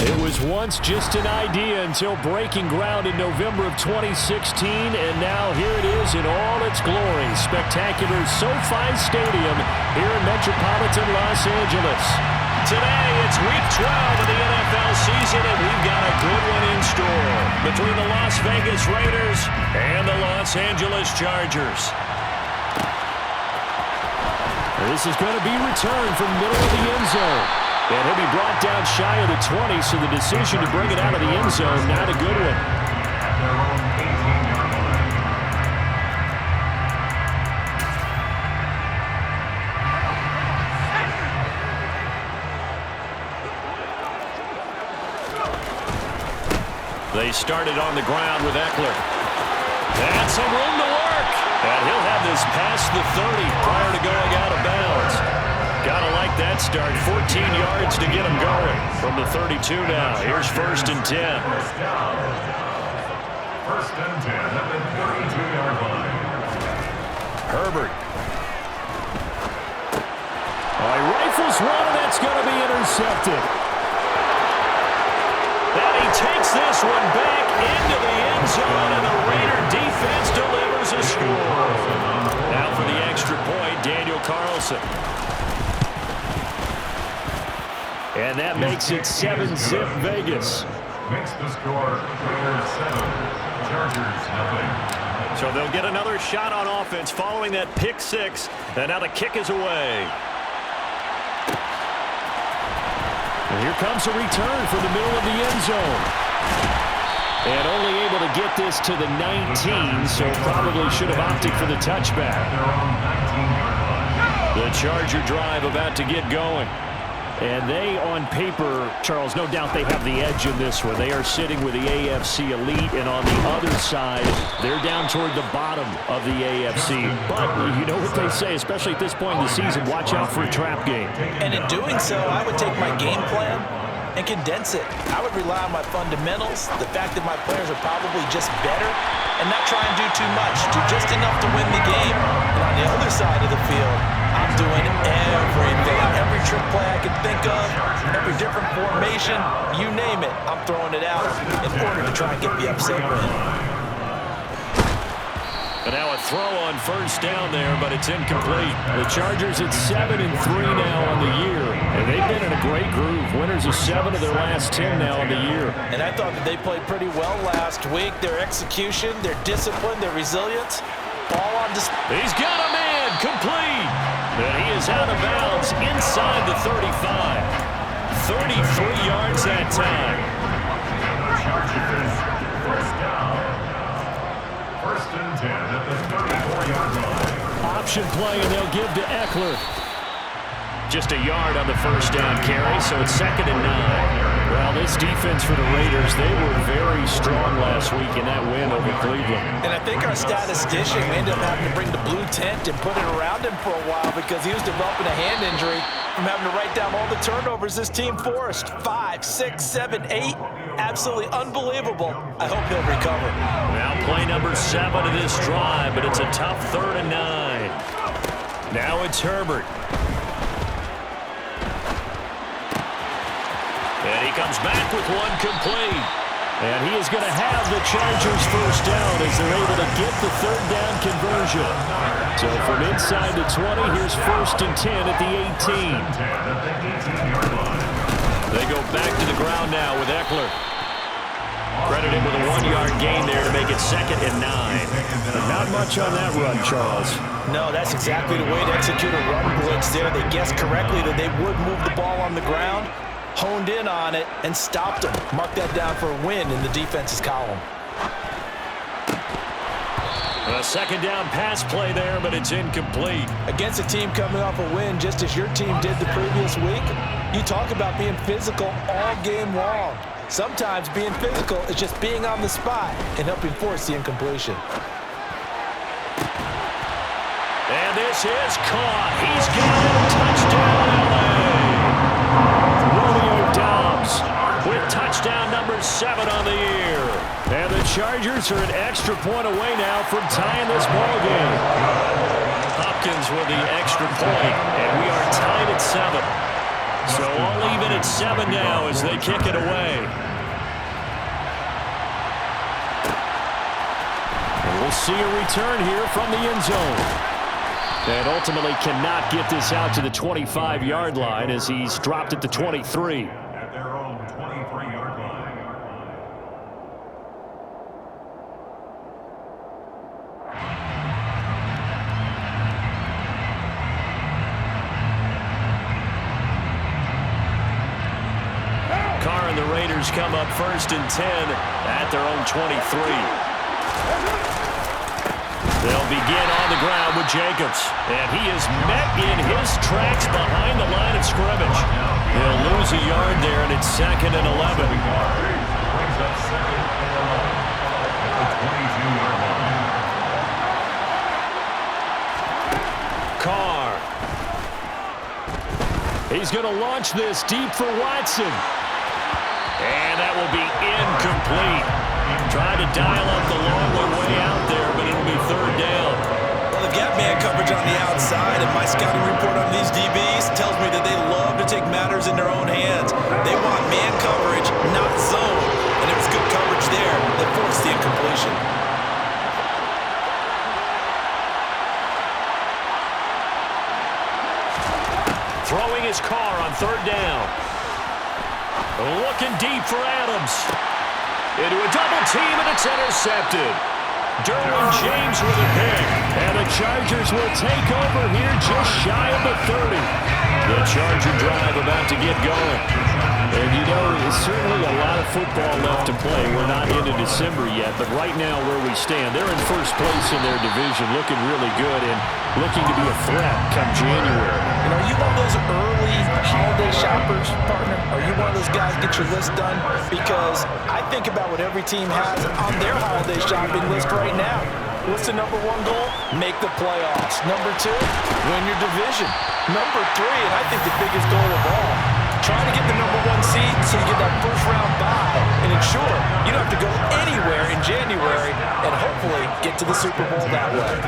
It was once just an idea until breaking ground in November of 2016, and now here it is in all its glory. Spectacular SoFi Stadium here in metropolitan Los Angeles. Today, it's Week 12 of the NFL season, and we've got a good one in store between the Las Vegas Raiders and the Los Angeles Chargers. This is going to be returned from the middle of the end zone. And he'll be brought down shy of the 20, so the decision to bring it out of the end zone, not a good one. They started on the ground with Eckler. That's some room to work. And he'll have this past the 30 prior to going out of bounds. Gotta like that start. 14 yards to get him going. From the 32 now. Here's 1st and 10. First and 10 at the 32-yard line. Herbert. He rifles one, and that's going to be intercepted. And he takes this one back into the end zone, and the Raider defense delivers a score. Now for the extra point, Daniel Carlson. And that makes it 7-zip Vegas. Makes the score Raiders 7, Chargers nothing. So they'll get another shot on offense following that pick six. And now the kick is away. And here comes a return from the middle of the end zone. And only able to get this to the 19, so probably should have opted for the touchback. The Charger drive about to get going. And they, on paper, Charles, no doubt they have the edge in this one. They are sitting with the AFC elite, and on the other side, they're down toward the bottom of the AFC. But you know what they say, especially at this point in the season, watch out for a trap game. And in doing so, I would take my game plan and condense it. I would rely on my fundamentals, the fact that my players are probably just better, and not try and do too much, do just enough to win the game. And on the other side of the field, I'm doing everything, every trick play I can think of, every different formation, you name it, I'm throwing it out in order to try and get the upset win. And now a throw on 1st down there, but it's incomplete. The Chargers at 7-3 now on the year, and they've been in a great groove. Winners of 7 of their last 10 now on the year. And I thought that they played pretty well last week. Their execution, their discipline, their resilience, all on display. He's got a man, complete. And he is out of bounds inside the 35. 33 yards that time. Chargers, 1st down. 1st and 10 at the 34-yard line. Option play, and they'll give to Eckler. Just a yard on the 1st down carry, so it's 2nd and 9. Well, this defense for the Raiders, they were very strong last week in that win over Cleveland. And I think our statistician ended up having to bring the blue tent and put it around him for a while because he was developing a hand injury from having to write down all the turnovers this team forced. 5, 6, 7, 8. Absolutely unbelievable. I hope he'll recover. Now play number 7 of this drive, but it's a tough 3rd and 9. Now it's Herbert. And he comes back with one complete. And he is going to have the Chargers 1st down as they're able to get the 3rd down conversion. So from inside the 20, here's 1st and 10 at the 18. They go back to the ground now with Eckler. Credited with a 1-yard gain there to make it 2nd and 9. Not much on that run, Charles. No, that's exactly the way to execute a run blitz there. They guessed correctly that they would move the ball on the ground, honed in on it, and stopped them. Mark that down for a win in the defense's column. A 2nd down pass play there, but it's incomplete. Against a team coming off a win, just as your team did the previous week, you talk about being physical all game long. Sometimes being physical is just being on the spot and helping force the incompletion. And this is caught. He's got it. Touchdown, LA. Romeo Doubs with touchdown number 7 on the year. And the Chargers are an extra point away now from tying this ball game. Hopkins with the extra point, and we are tied at 7. So all even at 7 now as they kick it away. And we'll see a return here from the end zone. And ultimately cannot get this out to the 25-yard line as he's dropped at the 23. At their own 23-yard line. Carr and the Raiders come up 1st and 10 at their own 23. They'll begin on the ground with Jacobs. And he is met in his tracks behind the line of scrimmage. He'll lose a yard there, and it's 2nd and 11. Brings up 2nd and 11 at the 22-yard line. Carr. He's going to launch this deep for Watson. And that will be incomplete. Trying to dial up the long one way out there, but it'll be 3rd down. Well, they've got man coverage on the outside, and my scouting report on these DBs tells me that they love to take matters in their own hands. They want man coverage, not zone. And it was good coverage there that forced the incompletion. Throwing his Carr on 3rd down. Looking deep for Adams. Into a double team, and it's intercepted. Derwin James with a pick. And the Chargers will take over here just shy of the 30. The Charger drive about to get going. And you know, there's certainly a lot of football left to play. We're not into December yet, but right now where we stand, they're in 1st place in their division, looking really good and looking to be a threat come January. And are you one of those early holiday shoppers, partner? Are you one of those guys get your list done? Because I think about what every team has on their holiday shopping list right now. What's the number 1 goal? Make the playoffs. Number 2, win your division. Number 3, and I think the biggest goal of all, trying to get the number 1 seed so you get that first-round bye and ensure you don't have to go anywhere in January and hopefully get to the Super Bowl that way.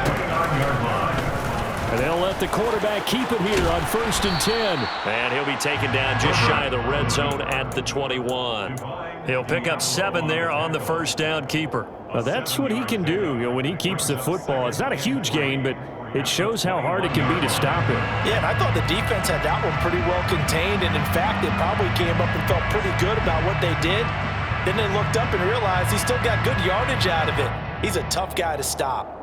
And they'll let the quarterback keep it here on 1st and 10. And he'll be taken down just shy of the red zone at the 21. He'll pick up 7 there on the 1st down keeper. Now that's what he can do, when he keeps the football. It's not a huge gain, but it shows how hard it can be to stop him. Yeah, and I thought the defense had that one pretty well contained, and in fact, they probably came up and felt pretty good about what they did. Then they looked up and realized he still got good yardage out of it. He's a tough guy to stop.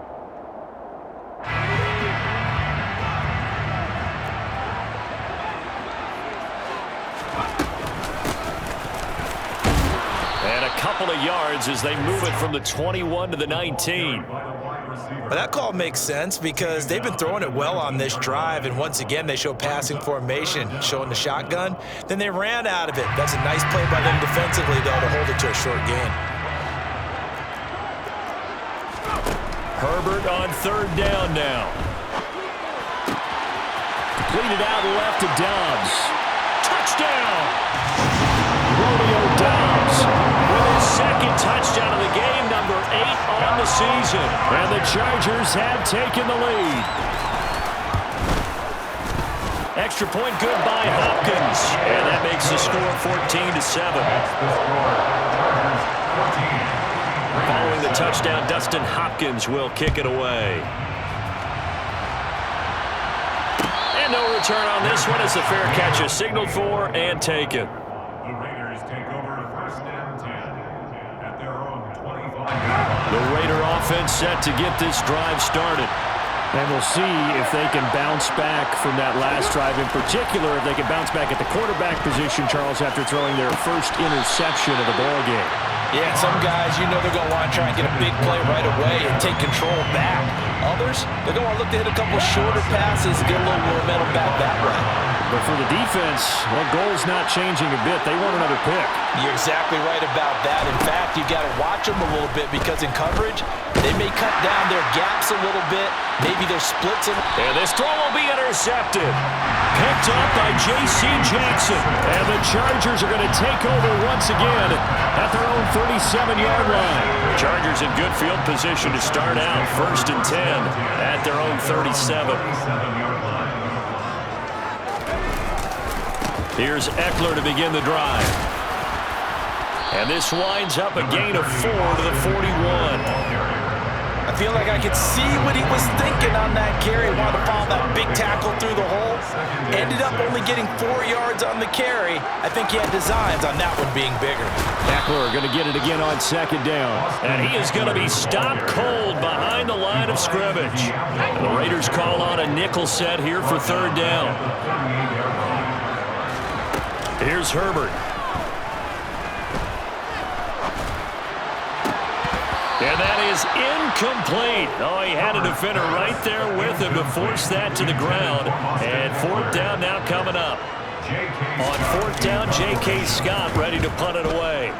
And a couple of yards as they move it from the 21 to the 19. But that call makes sense because they've been throwing it well on this drive, and once again they show passing formation, showing the shotgun. Then they ran out of it. That's a nice play by them defensively, though, to hold it to a short gain. Herbert on 3rd down now. Completed out left to Dobbs. Touchdown! Romeo Dobbs With his 2nd touchdown of the game, number 8 on the season. And the Chargers have taken the lead. Extra point good by Hopkins. And that makes the score 14-7. Following the touchdown, Dustin Hopkins will kick it away. And no return on this one as the fair catch is signaled for and taken. The Raiders take over 1st and 10 at their own 25. The Raider offense set to get this drive started. And we'll see if they can bounce back from that last drive. In particular, if they can bounce back at the quarterback position, Charles, after throwing their first interception of the ballgame. Yeah, and some guys, you know they're going to want to try and get a big play right away and take control back. Others, they're going to want to look to hit a couple shorter passes and get a little momentum back that way. But for the defense, well, goal's not changing a bit. They want another pick. You're exactly right about that. In fact, you got to watch them a little bit because in coverage, they may cut down their gaps a little bit. Maybe their splits. And this throw will be intercepted. Picked up by J.C. Jackson. And the Chargers are going to take over once again at their own 37-yard line. Chargers in good field position to start out. 1st and 10 at their own 37. Here's Eckler to begin the drive. And this winds up a gain of 4 to the 41. I feel like I could see what he was thinking on that carry. Wanted to follow that big tackle through the hole. Ended up only getting 4 yards on the carry. I think he had designs on that one being bigger. Eckler going to get it again on second down. And he is going to be stopped cold behind the line of scrimmage. The Raiders call on a nickel set here for third down. Here's Herbert. And that is incomplete. Oh, he had a defender right there with him to force that to the ground. And fourth down now coming up. On fourth down, J.K. Scott ready to punt it away.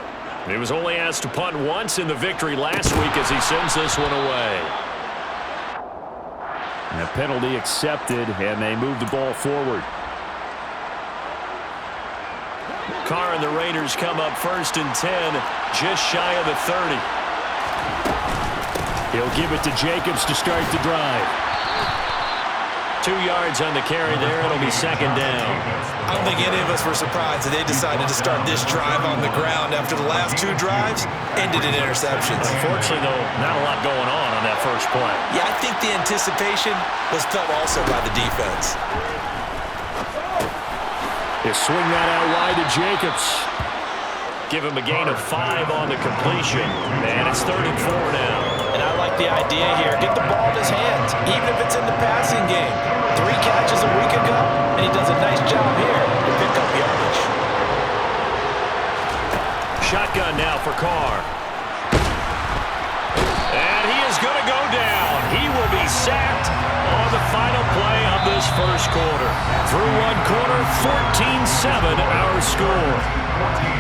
He was only asked to punt once in the victory last week as he sends this one away. And a penalty accepted, and they move the ball forward. Carr and the Raiders come up 1st and 10, just shy of the 30. He'll give it to Jacobs to start the drive. 2 yards on the carry there. It'll be second down. I don't think any of us were surprised that they decided to start this drive on the ground after the last 2 drives ended in interceptions. Unfortunately, though, not a lot going on that first play. Yeah, I think the anticipation was felt also by the defense. They swing that out wide to Jacobs. Give him a gain of 5 on the completion. And it's 3rd and 4 now. And I like the idea here. Get the ball in his hands, even if it's in the passing game. 3 catches a week ago, and he does a nice job here to pick up yardage. Shotgun now for Carr. And he is going to go down. He will be sacked on the final play of this first quarter. Through one quarter, 14-7 our score. 14.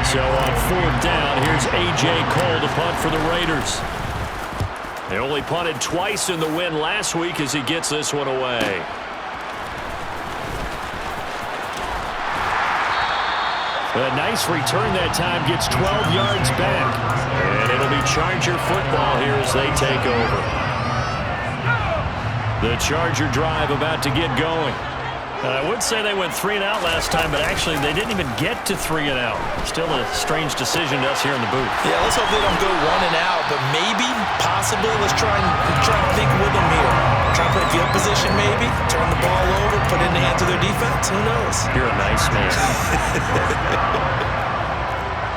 So on fourth down, here's A.J. Cole to punt for the Raiders. They only punted twice in the win last week as he gets this one away. A nice return that time, gets 12 yards back. And it'll be Charger football here as they take over. The Charger drive about to get going. I would say they went 3 and out last time, but actually they didn't even get to 3 and out. Still a strange decision to us here in the booth. Yeah, let's hope they don't go 1 and out, but maybe, possibly, let's try and think with them here. Try and play field position maybe, turn the ball over, put it in the hands of their defense. Who knows? You're a nice man.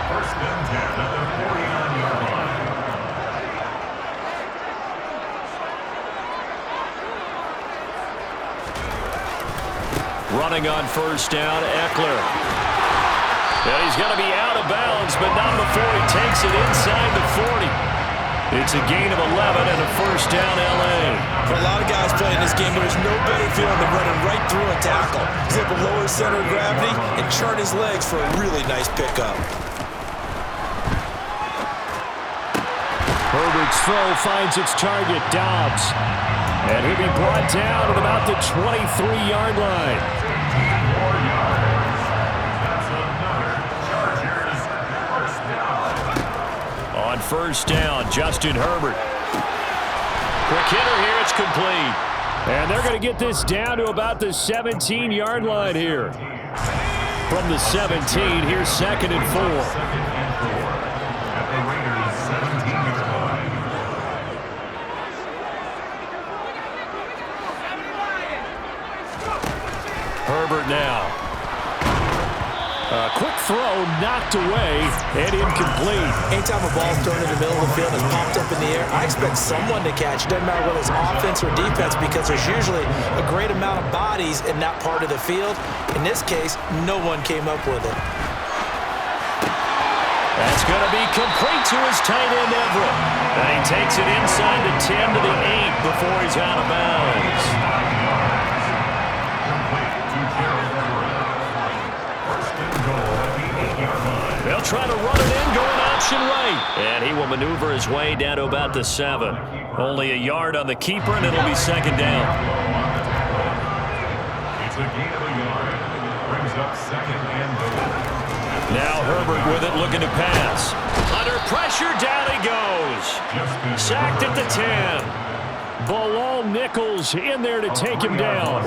1st and 10 at the 49-yard line. Running on first down, Eckler. And he's going to be out of bounds, but not before he takes it inside the 40. It's a gain of 11 and a first down, L.A. For a lot of guys playing this game, there's no better feeling than running right through a tackle. He's able to lower his center of gravity and churn his legs for a really nice pickup. Herbert's throw finds its target, Dobbs. And he'll be brought down at about the 23-yard line. On first down, Justin Herbert. Quick hitter here, it's complete. And they're going to get this down to about the 17-yard line here. From the 17, here's 2nd and 4. At the Raiders' 17-yard line. Herbert now. A quick throw knocked away and incomplete. Anytime a ball's thrown in the middle of the field and popped up in the air, I expect someone to catch. Doesn't matter whether it's offense or defense, because there's usually a great amount of bodies in that part of the field. In this case, no one came up with it. That's going to be complete to his tight end, Everett. And he takes it inside the 10 to the 8 before he's out of bounds. They'll try to run it in, going option right. And he will maneuver his way down to about the 7. Only a yard on the keeper, and it'll be second down. It's a gain of a yard. Brings up 2nd and goal. Now Herbert with it, looking to pass. Under pressure, down he goes. Sacked at the 10. Bilal Nichols in there to take him down.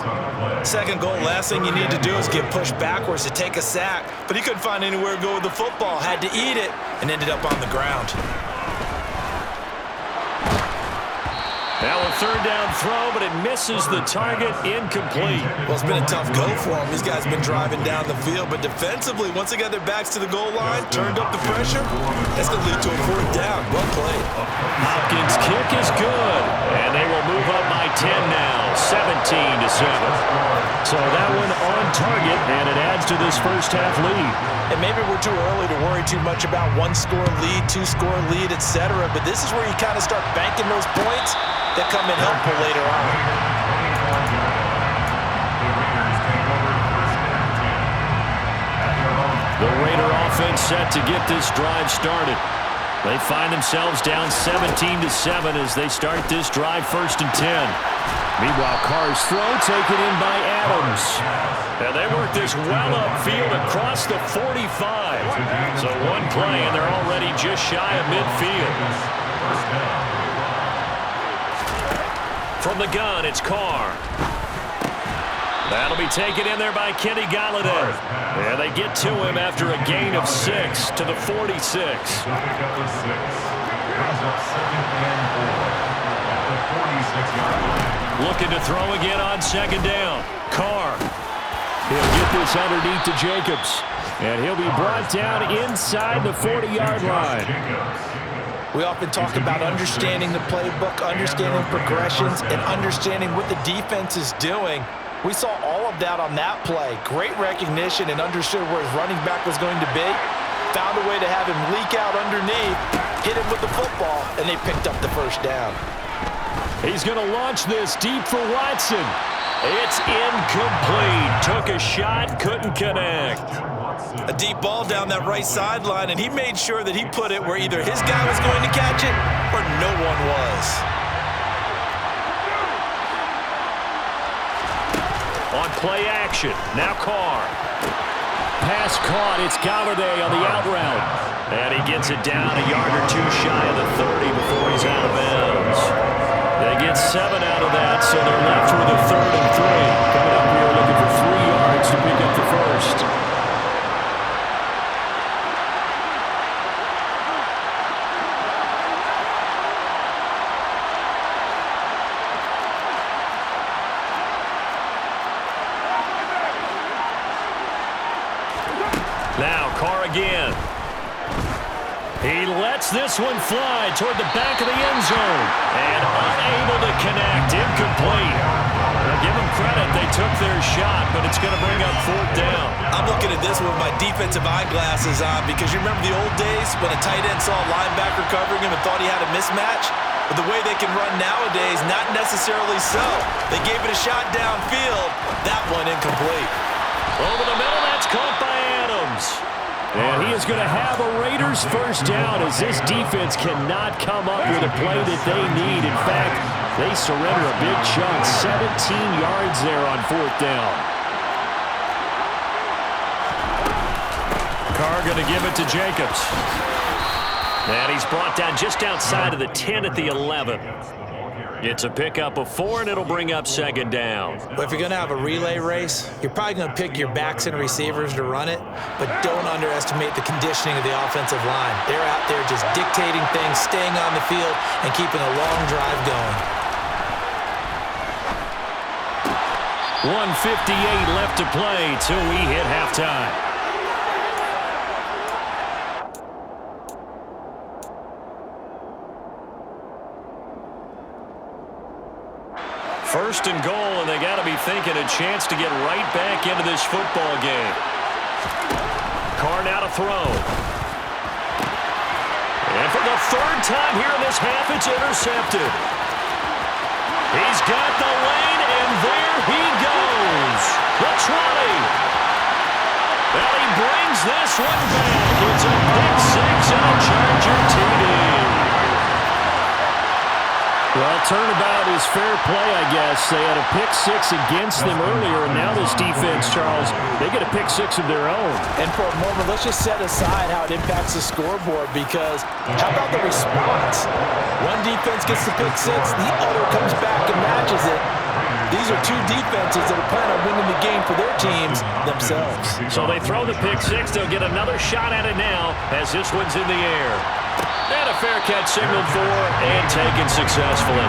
Second goal, last thing you need to do is get pushed backwards to take a sack. But he couldn't find anywhere to go with the football. Had to eat it and ended up on the ground. Now a third down throw, but it misses the target, incomplete. Well, it's been a tough go for him. These guys have been driving down the field, but defensively, once they got their backs to the goal line, turned up the pressure, that's going to lead to a fourth down. Well played. Hopkins' kick is good, and they will move up by 10 now, 17-7. So that one on target, and it adds to this first half lead. And maybe we're too early to worry too much about one-score lead, two-score lead, etc. But this is where you kind of start banking those points that come in helpful later on. The Raider offense set to get this drive started. They find themselves down 17-7 as they start this drive, 1st and 10. Meanwhile, Carr's throw taken in by Adams. And they work this well upfield across the 45. So one play, and they're already just shy of midfield. From the gun, it's Carr. That'll be taken in there by Kenny Golladay. And they get to him after a gain of 6 to the 46. Looking to throw again on 2nd down. Carr. He'll get this underneath to Jacobs. And he'll be brought down inside the 40-yard line. We often talk about understanding the playbook, understanding progressions, and understanding what the defense is doing. We saw all of that on that play. Great recognition and understood where his running back was going to be. Found a way to have him leak out underneath, hit him with the football, and they picked up the first down. He's going to launch this deep for Watson. It's incomplete. Took a shot, couldn't connect. A deep ball down that right sideline, and he made sure that he put it where either his guy was going to catch it or no one was. On play action, now Carr. Pass caught. It's Golladay on the out route. And he gets it down a yard or two shy of the 30 before he's out of bounds. They get 7 out of that, so they're left with a 3rd and 3. Coming up here looking for 3 yards to pick up the first. Now Carr again. He lets this one fly toward the back of the end zone. And unable to connect. Incomplete. Now give them credit. They took their shot, but it's going to bring up 4th down. I'm looking at this with my defensive eyeglasses on because you remember the old days when a tight end saw a linebacker covering him and thought he had a mismatch? But the way they can run nowadays, not necessarily so. They gave it a shot downfield. That one incomplete. Over the middle, that's caught by Adams. And he is going to have a Raiders first down as this defense cannot come up with a play that they need. In fact, they surrender a big chunk, 17 yards there on 4th down. Carr going to give it to Jacobs. And he's brought down just outside of the 10 at the 11. It's a pickup of 4, and it'll bring up 2nd down. But if you're going to have a relay race, you're probably going to pick your backs and receivers to run it, but don't underestimate the conditioning of the offensive line. They're out there just dictating things, staying on the field, and keeping a long drive going. 1:58 left to play till we hit halftime. First and goal, and they got to be thinking a chance to get right back into this football game. Carr now to throw. And for the 3rd time here in this half, it's intercepted. He's got the lane, and there he goes. The 20. And he brings this one back. It's a pick 6 and a Charger TD. Well, turnabout is fair play, I guess. They had a pick six against them earlier, and now this defense, Charles, they get a pick six of their own. And for a moment, let's just set aside how it impacts the scoreboard, because how about the response? One defense gets the pick six, the other comes back and matches it. These are two defenses that are planning on winning the game for their teams themselves. So they throw the pick six. They'll get another shot at it now as this one's in the air. And a fair catch signaled for and taken successfully.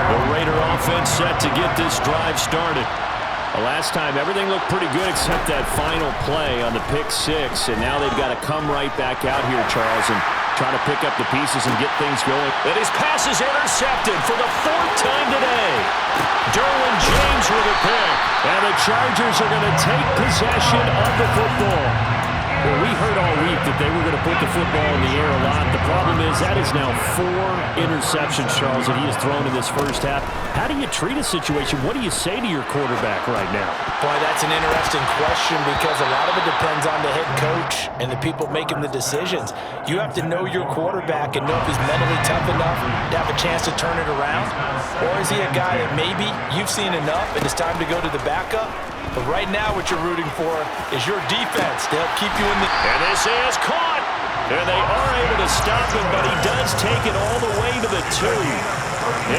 The Raider offense set to get this drive started. The last time, everything looked pretty good except that final play on the pick six. And now they've got to come right back out here, Charles, and try to pick up the pieces and get things going. And his pass is intercepted for the fourth time today. Derwin James with a pick. And the Chargers are going to take possession of the football. Well, we heard all week that they were going to put the football in the air a lot. The problem is that is now 4 interceptions, Charles, that he has thrown in this first half. How do you treat a situation? What do you say to your quarterback right now? Boy, that's an interesting question, because a lot of it depends on the head coach and the people making the decisions. You have to know your quarterback and know if he's mentally tough enough to have a chance to turn it around. Or is he a guy that maybe you've seen enough and it's time to go to the backup? But right now what you're rooting for is your defense to help keep you in the... And this is caught. And they are able to stop him, but he does take it all the way to the 2.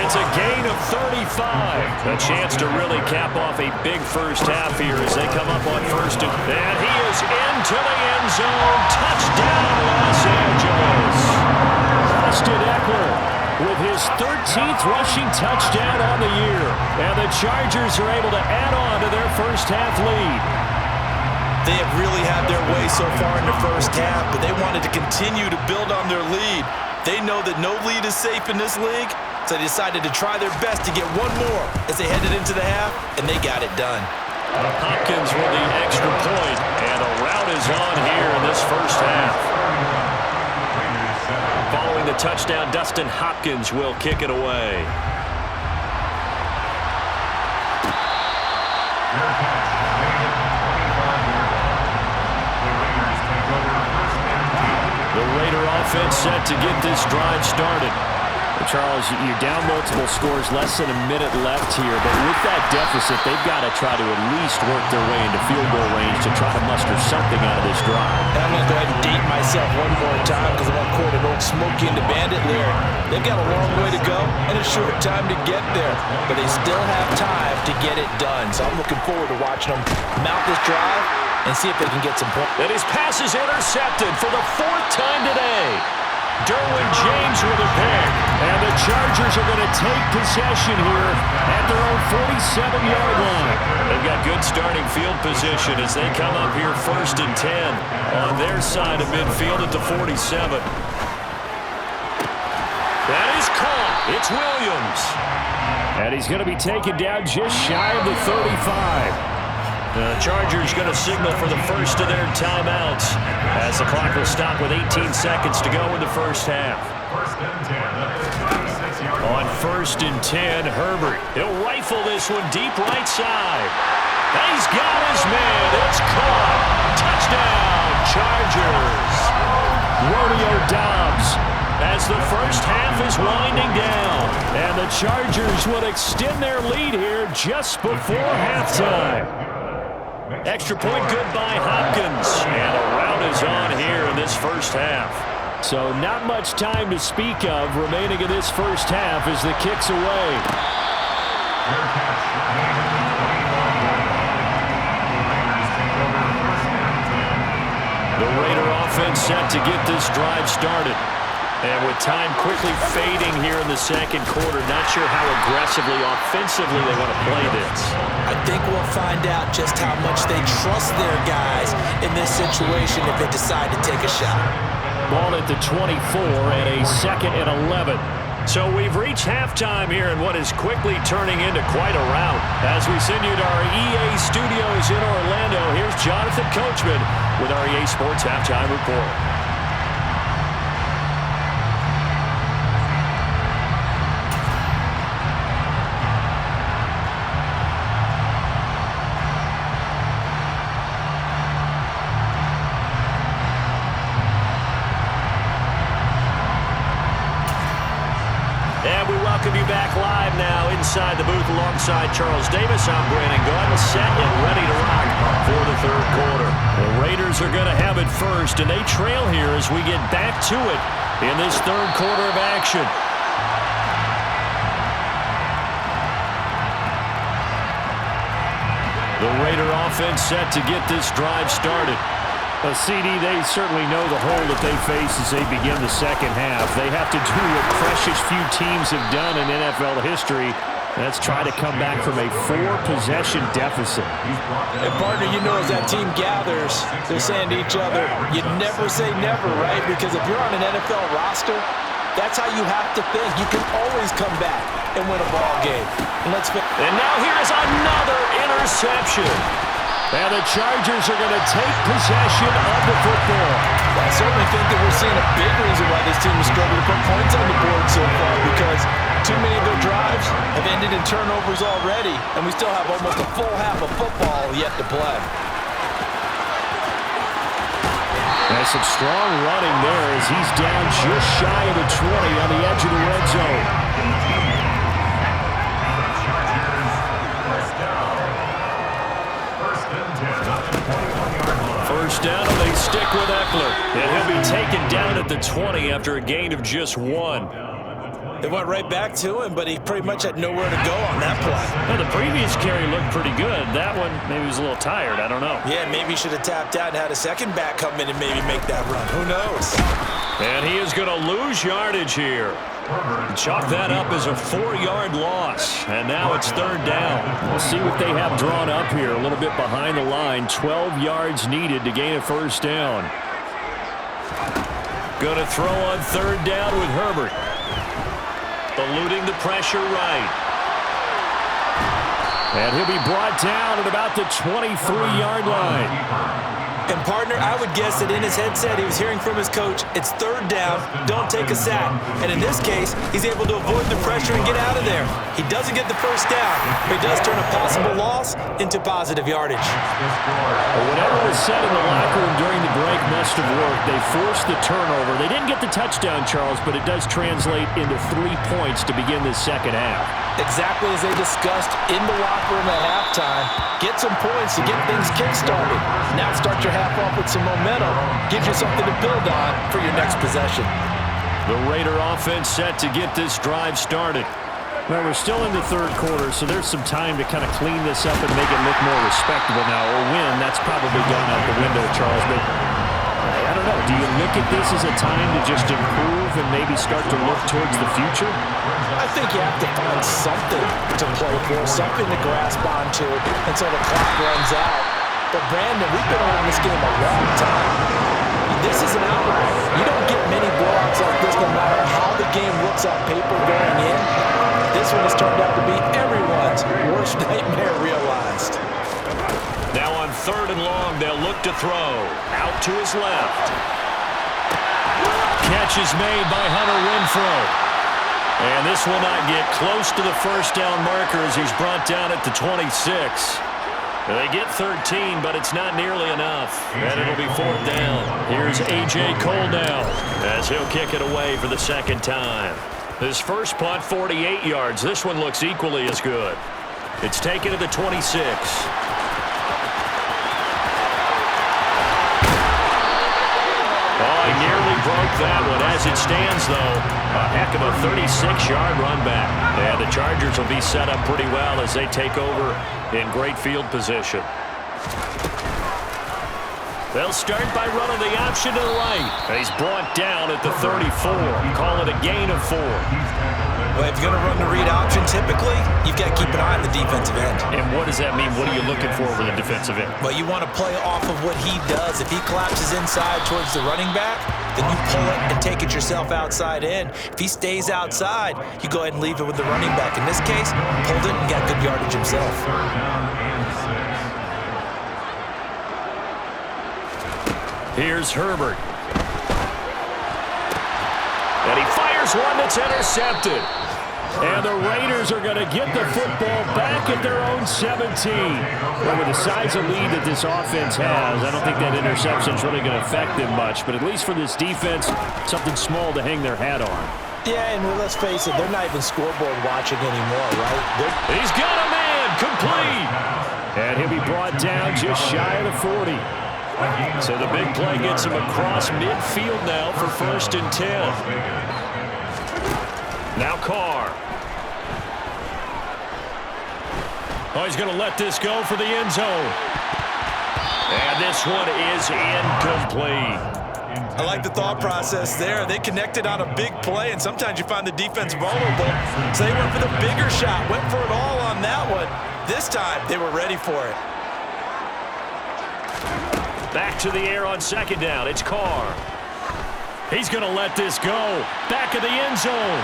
It's a gain of 35. A chance to really cap off a big first half here as they come up on first. And he is into the end zone. Touchdown, Los Angeles. Austin Ekeler with his 13th rushing touchdown on the year. And the Chargers are able to add on to their first half lead. They have really had their way so far in the first half, but they wanted to continue to build on their lead. They know that no lead is safe in this league, so they decided to try their best to get one more as they headed into the half, and they got it done. Hopkins with the extra point, and a route is on here in this first half. Following the touchdown, Dustin Hopkins will kick it away. The Raider offense set to get this drive started. Charles, you're down multiple scores, less than a minute left here, but with that deficit, they've got to try to at least work their way into field goal range to try to muster something out of this drive. And I'm going to go ahead and date myself one more time, because I want to quote an old Smokey and the Bandit lyric. They've got a long way to go and a short time to get there, but they still have time to get it done. So I'm looking forward to watching them mount this drive and see if they can get some points. And his pass is intercepted for the 4th time today. Derwin James with a pick. And the Chargers are going to take possession here at their own 47-yard line. They've got good starting field position as they come up here 1st and 10 on their side of midfield at the 47. That is caught. It's Williams. And he's going to be taken down just shy of the 35. The Chargers going to signal for the first of their timeouts as the clock will stop with 18 seconds to go in the first half. On 1st and 10, Herbert. He'll rifle this one deep right side. He's got his man. It's caught. Touchdown, Chargers. Romeo Doubs as the first half is winding down. And the Chargers will extend their lead here just before halftime. Extra point good by Hopkins. And a rout is on here in this first half. So not much time to speak of remaining in this first half as the kick's away. The Raider offense set to get this drive started. And with time quickly fading here in the second quarter, not sure how aggressively, offensively they want to play this. I think we'll find out just how much they trust their guys in this situation if they decide to take a shot. Ball at the 24 and a 2nd and 11. So we've reached halftime here in what is quickly turning into quite a rout. As we send you to our EA studios in Orlando, here's Jonathan Coachman with our EA Sports Halftime Report. welcome you back live now inside the booth alongside Charles Davis. I'm Brandon Gaudin, set and ready to rock for the third quarter. The Raiders are going to have it first, and they trail here as we get back to it in this third quarter of action. The Raider offense set to get this drive started. CD, they certainly know the hole that they face as they begin the second half. They have to do what precious few teams have done in NFL history. That's try to come back from a 4-possession deficit. And partner, you know, as that team gathers, they're saying to each other, you never say never, right? Because if you're on an NFL roster, that's how you have to think. You can always come back and win a ball game. And now here's another interception. And the Chargers are going to take possession of the football. I certainly think that we're seeing a big reason why this team has struggled to put points on the board so far, because too many of their drives have ended in turnovers already, and we still have almost a full half of football yet to play. There's some strong running there as he's down just shy of the 20 on the edge of the red zone. First down, and they stick with Eckler. And he'll be taken down at the 20 after a gain of just 1. They went right back to him, but he pretty much had nowhere to go on that play. Well, the previous carry looked pretty good. That one, maybe he was a little tired. I don't know. Yeah, maybe he should have tapped out and had a second back come in and maybe make that run. Who knows? And he is going to lose yardage here. Chalk that up as a 4-yard loss. And now it's third down. We'll see what they have drawn up here. A little bit behind the line. 12 yards needed to gain a first down. Going to throw on third down with Herbert. Eluding the pressure right. And he'll be brought down at about the 23-yard line. And, partner, I would guess that in his headset he was hearing from his coach, it's third down, don't take a sack. And in this case, he's able to avoid the pressure and get out of there. He doesn't get the first down, but he does turn a possible loss into positive yardage. Well, whatever was said in the locker room during the break must have worked. They forced the turnover. They didn't get the touchdown, Charles, but it does translate into 3 points to begin this second half. Exactly as they discussed in the locker room at halftime. Get some points to get things kick-started. Now start your half off with some momentum. Gives you something to build on for your next possession. The Raider offense set to get this drive started. Well, we're still in the third quarter, so there's some time to kind of clean this up and make it look more respectable now. Or win, that's probably gone out the window, Charles. But I don't know. Do you look at this as a time to just improve and maybe start to look towards the future? I think you have to find something to play for, something to grasp onto until the clock runs out. But, Brandon, we've been around this game a long time. This is an outlier. You don't get many blowouts like this no matter how the game looks on paper going in. This one has turned out to be everyone's worst nightmare realized. Now on third and long, they'll look to throw. Out to his left. Catch is made by Hunter Renfrow. And this will not get close to the first down marker as he's brought down at the 26. They get 13, but it's not nearly enough. And it'll be fourth down. Here's A.J. Cole now as he'll kick it away for the second time. His first punt, 48 yards. This one looks equally as good. It's taken to the 26. Oh, he nearly broke that one. As it stands, though, a heck of a 36-yard run back. And the Chargers will be set up pretty well as they take over in great field position. They'll start by running the option to the right. He's brought down at the 34. Call it a gain of 4. Well, if you're going to run the read option, typically, you've got to keep an eye on the defensive end. And what does that mean? What are you looking for with the defensive end? Well, you want to play off of what he does. If he collapses inside towards the running back, then you pull it and take it yourself outside in. If he stays outside, you go ahead and leave it with the running back. In this case, pulled it and got good yardage himself. Here's Herbert. And he fires one that's intercepted. And the Raiders are going to get the football back at their own 17. Well, with the size of lead that this offense has, I don't think that interception is really going to affect them much. But at least for this defense, something small to hang their hat on. Yeah, and let's face it, they're not even scoreboard watching anymore, right? He's got a man, complete. And he'll be brought down just shy of the 40. So the big play gets him across midfield now for 1st and 10. Now Carr. Oh, he's going to let this go for the end zone. And this one is incomplete. I like the thought process there. They connected on a big play, and sometimes you find the defense vulnerable. So they went for the bigger shot, went for it all on that one. This time, they were ready for it. Back to the air on 2nd down. It's Carr. He's going to let this go. Back of the end zone.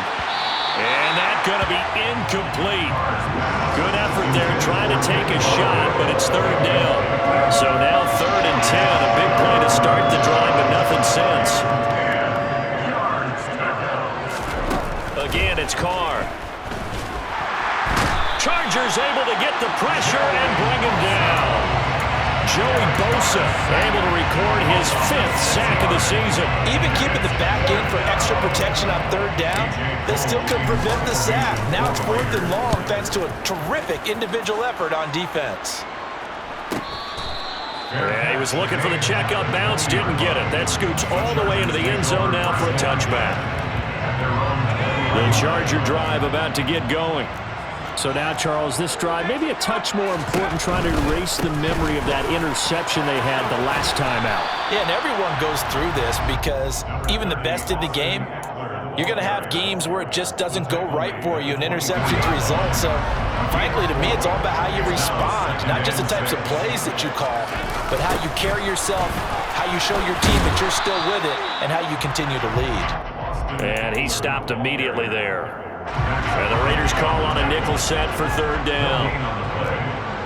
And that's going to be incomplete. Good effort there trying to take a shot, but it's 3rd down. So now 3rd and 10. A big play to start the drive, but nothing since. Again, it's Carr. Chargers able to get the pressure and bring him down. Joey Bosa able to record his 5th sack of the season. Even keeping the back end for extra protection on 3rd down, they still could prevent the sack. Now it's 4th and long thanks to a terrific individual effort on defense. Yeah, he was looking for the check-up bounce, didn't get it. That scoots all the way into the end zone now for a touchback. The Charger drive about to get going. So now, Charles, this drive maybe a touch more important, trying to erase the memory of that interception they had the last time out. Yeah, and everyone goes through this because even the best in the game, you're going to have games where it just doesn't go right for you, and interceptions result. So, frankly, to me, it's all about how you respond, not just the types of plays that you call, but how you carry yourself, how you show your team that you're still with it, and how you continue to lead. And he stopped immediately there. And the Raiders call on a nickel set for 3rd down.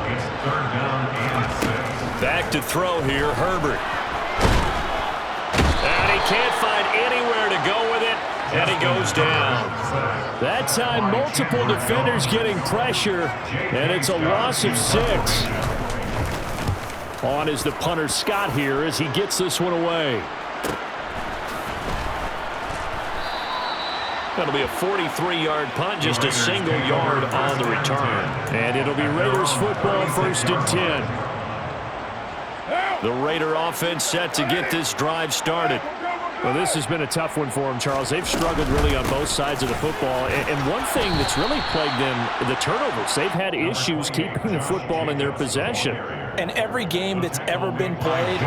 It's 3rd down and 6. Back to throw here, Herbert. And he can't find anywhere to go with it, and he goes down. That time, multiple defenders getting pressure, and it's a loss of 6. On is the punter, Scott, here as he gets this one away. That'll be a 43-yard punt, just a single yard on the return. And it'll be Raiders football, 1st and 10. The Raider offense set to get this drive started. Well, this has been a tough one for them, Charles. They've struggled really on both sides of the football. And one thing that's really plagued them, the turnovers. They've had issues keeping the football in their possession. And every game that's ever been played,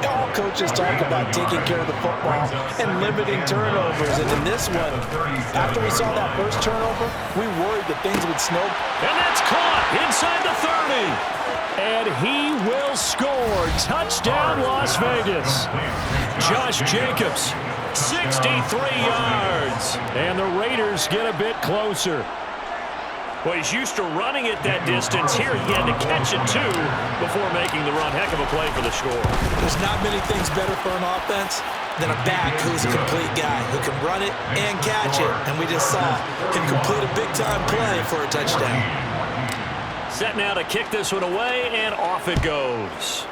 all coaches talk about taking care of the football and limiting turnovers. And in this one, after we saw that first turnover, we worried that things would snow. And that's caught inside the 30. And he will score. Touchdown, Las Vegas. Josh Jacobs, 63 yards. And the Raiders get a bit closer. Well, he's used to running it that distance. Here he had to catch it, too, before making the run. Heck of a play for the score. There's not many things better for an offense than a back who's a complete guy who can run it and catch it. And we just saw him complete a big-time play for a touchdown. Set now to kick this one away, and off it goes.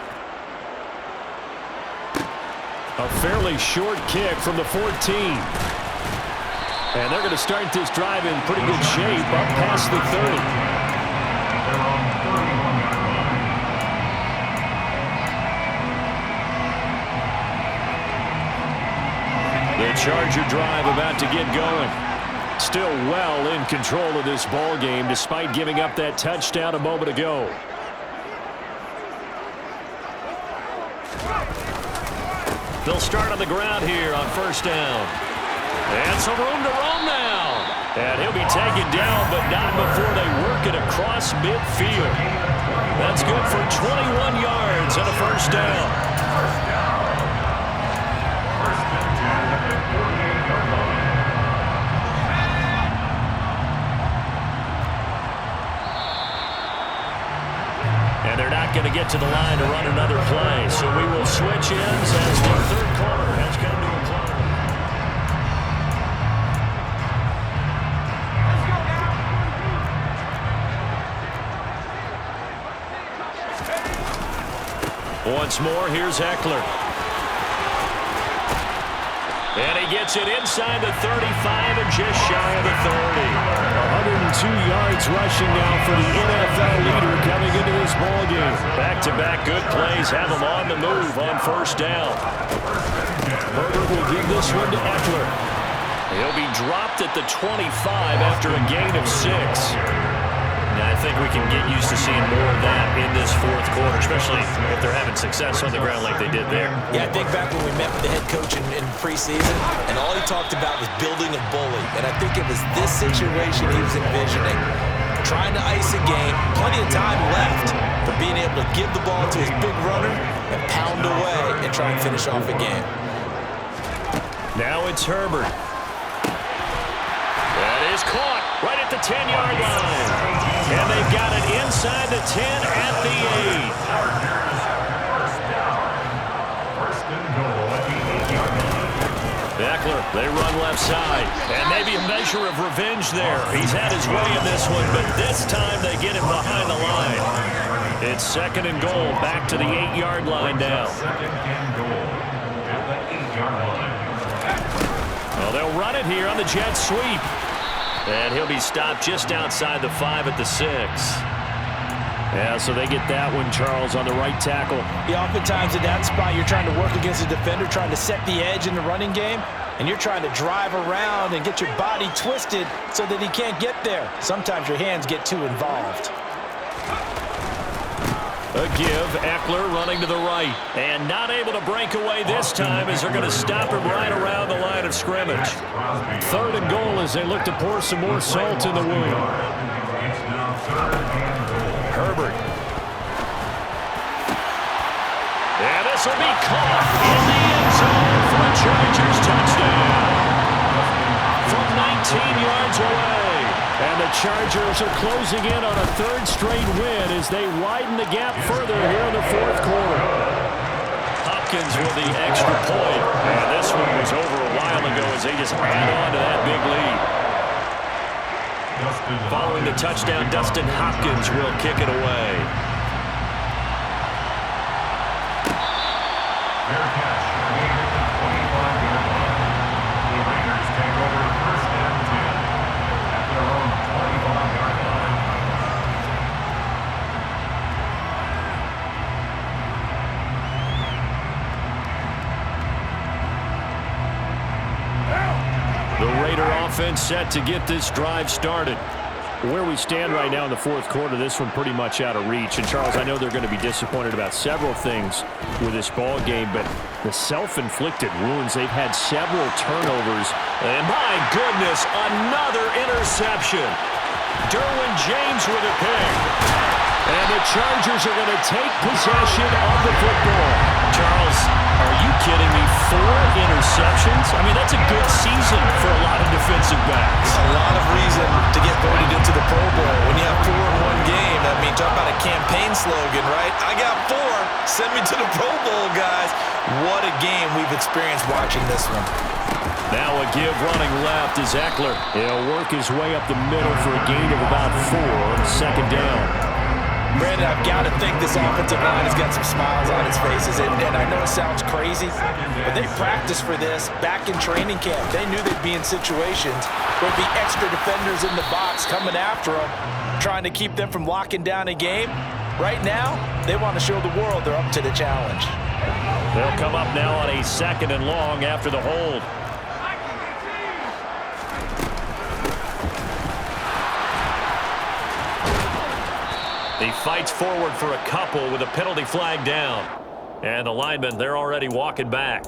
A fairly short kick from the 14. And they're going to start this drive in pretty good shape up past the 30. The Charger drive about to get going. Still well in control of this ball game despite giving up that touchdown a moment ago. They'll start on the ground here on 1st down. And some room to roam now. And he'll be taken down, but not before they work it across midfield. That's good for 21 yards and a 1st down. And they're not going to get to the line to run another play. So we will switch ends as the 3rd quarter has come to a close. Once more, here's Eckler. And he gets it inside the 35 and just shy of the 30. 102 yards rushing now for the NFL leader coming into this ballgame. Back-to-back good plays have him on the move on first down. Herbert will give this one to Eckler. He'll be dropped at the 25 after a gain of 6. Now, I think we can get used to seeing more of that in this fourth quarter, especially if they're having success on the ground like they did there. Yeah, I think back when we met with the head coach in preseason, and all he talked about was building a bully. And I think it was this situation he was envisioning. Trying to ice a game, plenty of time left, but being able to give the ball to his big runner and pound away and try and finish off a game. Now it's Herbert. That is caught right at the 10-yard line. And they've got it inside the 10 at the 8. First and goal at the 8-yard line. Eckler, they run left side. And maybe a measure of revenge there. He's had his way in this one, but this time they get him behind the line. It's second and goal, back to the 8-yard line now. Second and goal at the 8-yard line. Well, they'll run it here on the jet sweep. And he'll be stopped just outside the 5 at the 6. Yeah, so they get that one, Charles, on the right tackle. Yeah, oftentimes in that spot, you're trying to work against a defender, trying to set the edge in the running game, and you're trying to drive around and get your body twisted so that he can't get there. Sometimes your hands get too involved. A give, Eckler running to the right. And not able to break away this time as they're going to stop him right around the line of scrimmage. Third and goal as they look to pour some more salt in the wound. It's now third and goal. Herbert. And this will be caught in the end zone for a Chargers touchdown. From 19 yards away. And the Chargers are closing in on a third straight win as they widen the gap further here in the fourth quarter. Hopkins with the extra point. And this one was over a while ago as they just add on to that big lead. Following the touchdown, Dustin Hopkins will kick it away. Fair catch. Made at the 25-yard line. The Raiders take over first and 10 at their own 25-yard line. The Raider offense set to get this drive started. Where we stand right now in the fourth quarter, this one pretty much out of reach. And, Charles, I know they're going to be disappointed about several things with this ball game, but the self-inflicted wounds, they've had several turnovers. And, my goodness, another interception. Derwin James with a pick. And the Chargers are going to take possession of the football. Charles, are you kidding me? 4 interceptions? I mean, that's a good season for a lot of defensive backs. A lot of reason to get voted into the Pro Bowl. When you have 4 in one game, I mean, talk about a campaign slogan, right? I got 4. Send me to the Pro Bowl, guys. What a game we've experienced watching this one. Now a give running left is Eckler. He'll work his way up the middle for a gain of about 4, second down. Brandon, I've got to think this offensive line has got some smiles on its faces, and I know it sounds crazy, but they practiced for this back in training camp. They knew they'd be in situations where there'd be extra defenders in the box coming after them, trying to keep them from locking down a game. Right now, they want to show the world they're up to the challenge. They'll come up now on a second and long after the hold. He fights forward for a couple with a penalty flag down. And the linemen, they're already walking back.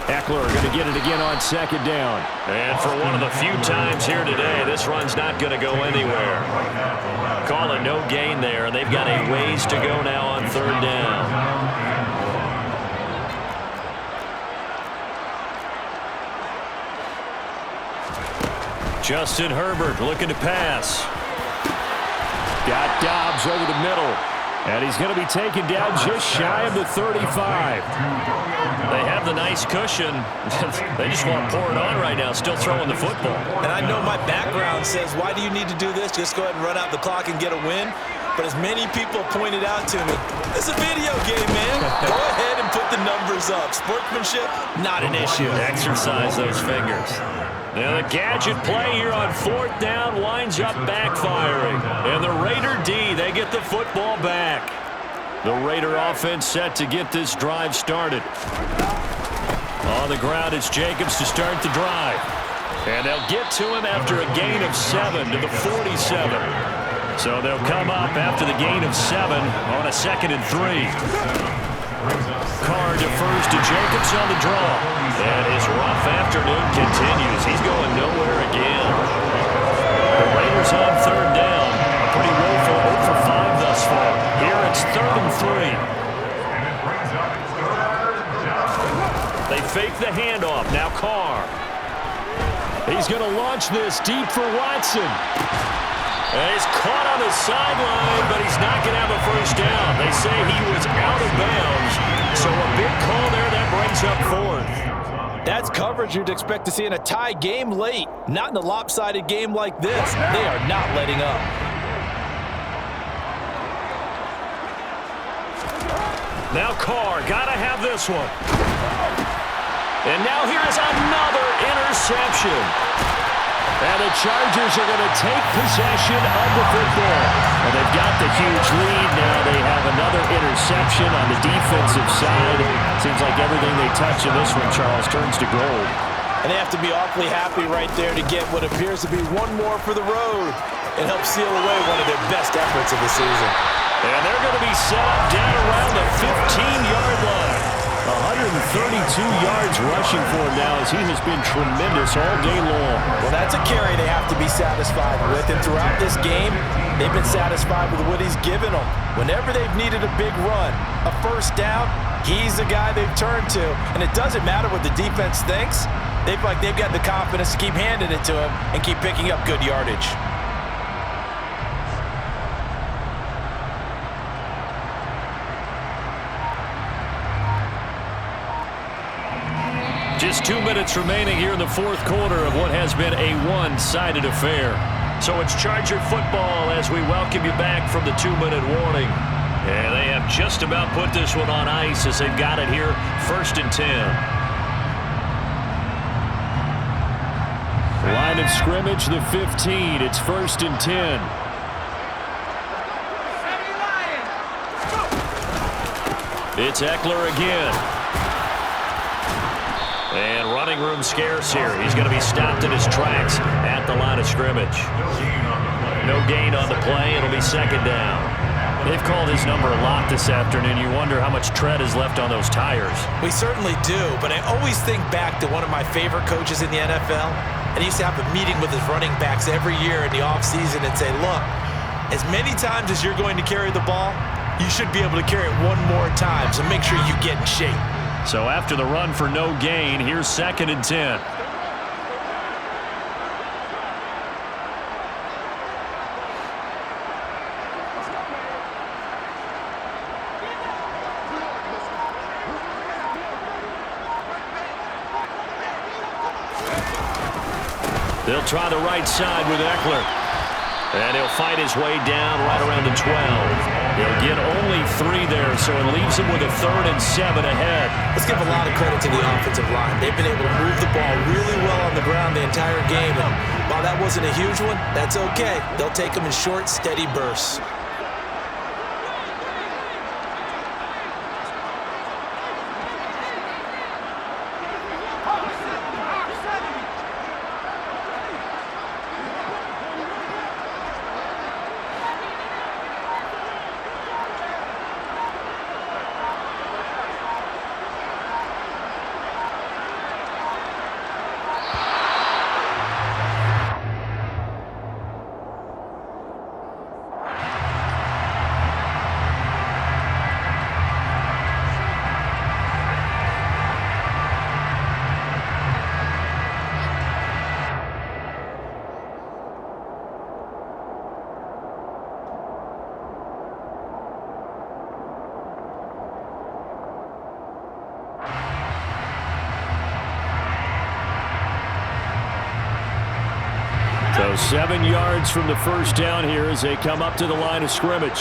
Eckler going to get it again on second down. And for one of the few times here today, this run's not going to go anywhere. Call a no gain there, and they've got a ways to go now on third down. Justin Herbert looking to pass. Got Dobbs over the middle. And he's going to be taken down just shy of the 35. They have the nice cushion. They just want to pour it on right now, still throwing the football. And I know my background says, why do you need to do this? Just go ahead and run out the clock and get a win. But as many people pointed out to me, it's a video game, man. Go ahead and put the numbers up. Sportsmanship, not an issue. Exercise those fingers. Now the gadget play here on 4th down winds up backfiring. And the Raider D, they get the football back. The Raider offense set to get this drive started. On the ground, it's Jacobs to start the drive. And they'll get to him after a gain of 7 to the 47. So they'll come up after the gain of 7 on a 2nd and 3. Carr defers to Jacobs on the draw. And his rough afternoon continues. He's going nowhere again. The Raiders on 3rd down. A pretty woeful 0 for 5 thus far. Here it's 3rd and 3. They fake the handoff. Now Carr. He's going to launch this deep for Watson. And he's caught on the sideline, but he's not going to have a first down. They say he was out of bounds. So a big call there that brings up 4th. That's coverage you'd expect to see in a tie game late. Not in a lopsided game like this. They are not letting up. Now Carr, got to have this one. And now here's another interception. And the Chargers are going to take possession of the football. And they've got the huge lead. Now they have another interception on the defensive side. Seems like everything they touch in this one, Charles, turns to gold. And they have to be awfully happy right there to get what appears to be one more for the road and help seal away one of their best efforts of the season. And they're going to be set up down around the 15-yard line. 132 yards rushing for him now as he has been tremendous all day long. Well, that's a carry they have to be satisfied with. And throughout this game, they've been satisfied with what he's given them. Whenever they've needed a big run, a first down, he's the guy they've turned to. And it doesn't matter what the defense thinks. They've got the confidence to keep handing it to him and keep picking up good yardage. Just 2 minutes remaining here in the 4th quarter of what has been a one-sided affair. So it's Charger football as we welcome you back from the 2-minute warning. And they have just about put this one on ice as they've got it here, 1st and 10. Line of scrimmage, the 15. It's 1st and 10. It's Eckler again. And running room scarce here. He's going to be stopped in his tracks at the line of scrimmage. No gain on the play. It'll be 2nd down. They've called his number a lot this afternoon. You wonder how much tread is left on those tires. We certainly do, but I always think back to one of my favorite coaches in the NFL. And he used to have a meeting with his running backs every year in the offseason and say, look, as many times as you're going to carry the ball, you should be able to carry it one more time, so make sure you get in shape. So after the run for no gain, here's 2nd and 10. They'll try the right side with Eckler. And he'll fight his way down right around the 12. He'll get only 3 there, so it leaves him with a 3rd and 7 ahead. Let's give a lot of credit to the offensive line. They've been able to move the ball really well on the ground the entire game. And while that wasn't a huge one, that's okay. They'll take them in short, steady bursts. So 7 yards from the first down here as they come up to the line of scrimmage.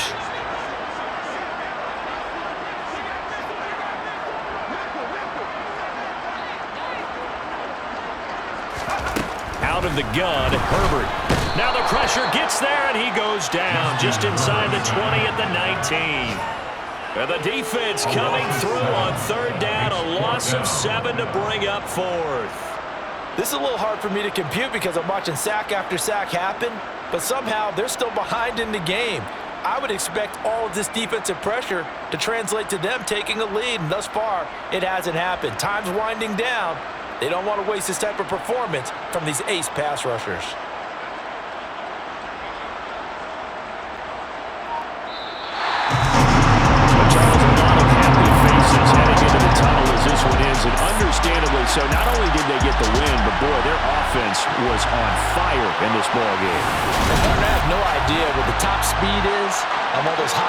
Out of the gun, Herbert. Now the pressure gets there, and he goes down just inside the 20 at the 19. And the defense coming through on third down, a loss of 7 to bring up fourth. This is a little hard for me to compute because I'm watching sack after sack happen, but somehow they're still behind in the game. I would expect all of this defensive pressure to translate to them taking a lead, and thus far, it hasn't happened. Time's winding down. They don't want to waste this type of performance from these ace pass rushers. This one ends, and understandably so. Not only did they get the win, but boy, their offense was on fire in this ball game. I have no idea what the top speed is on one of those high